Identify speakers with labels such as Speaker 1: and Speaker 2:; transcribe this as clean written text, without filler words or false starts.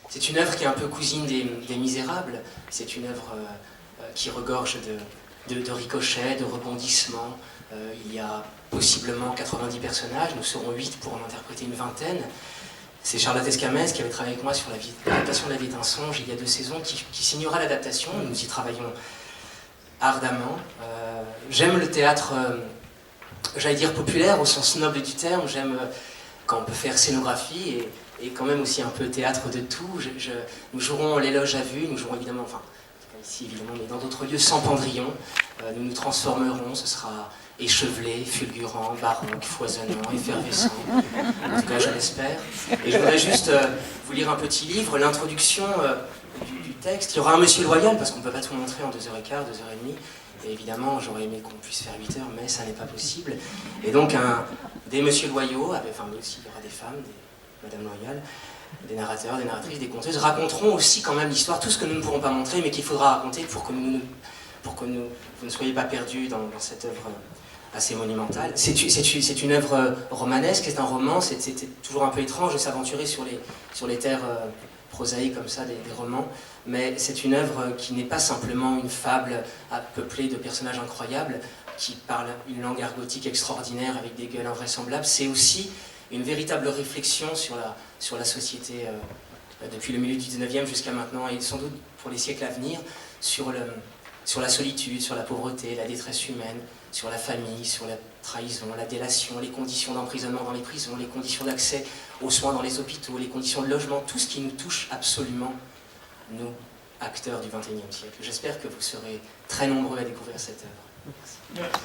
Speaker 1: C'est une œuvre qui est un peu cousine des Misérables. C'est une œuvre qui regorge de ricochets, de rebondissements. Il y a possiblement 90 personnages, nous serons 8 pour en interpréter une vingtaine. C'est Charlotte Escamès qui avait travaillé avec moi sur l'adaptation de La Vie d'un songe il y a 2 saisons, qui signera l'adaptation. Nous y travaillons ardemment. J'aime le théâtre, j'allais dire populaire au sens noble du terme. J'aime quand on peut faire scénographie et quand même aussi un peu théâtre de tout. Nous jouerons l'éloge à vue, nous jouerons évidemment, enfin, pas ici évidemment, mais dans d'autres lieux, sans Pendrillon. Nous nous transformerons, ce sera échevelé, fulgurant, baroque, foisonnant, effervescent. En tout cas, je l'espère. Et je voudrais juste vous lire un petit livre, l'introduction du texte. Il y aura un Monsieur Loyal, parce qu'on ne peut pas tout montrer en 2h15, 2h30. Et évidemment, j'aurais aimé qu'on puisse faire 8 heures, mais ça n'est pas possible. Et donc, des Monsieur Loyaux, enfin, mais aussi, il y aura des femmes, des Madame Loyal, des narrateurs, des narratrices, des conteuses, raconteront aussi quand même l'histoire, tout ce que nous ne pourrons pas montrer, mais qu'il faudra raconter pour que vous ne soyez pas perdus dans cette œuvre assez monumentale. C'est une œuvre romanesque, c'est un roman, c'était toujours un peu étrange de s'aventurer sur les terres prosaïques comme ça, des romans, mais c'est une œuvre qui n'est pas simplement une fable peuplée de personnages incroyables, qui parlent une langue argotique extraordinaire avec des gueules invraisemblables, c'est aussi une véritable réflexion sur la société depuis le milieu du 19e jusqu'à maintenant, et sans doute pour les siècles à venir, sur la solitude, sur la pauvreté, la détresse humaine, sur la famille, sur la trahison, la délation, les conditions d'emprisonnement dans les prisons, les conditions d'accès aux soins dans les hôpitaux, les conditions de logement, tout ce qui nous touche absolument, nous, acteurs du XXIe siècle. J'espère que vous serez très nombreux à découvrir cette œuvre. Merci.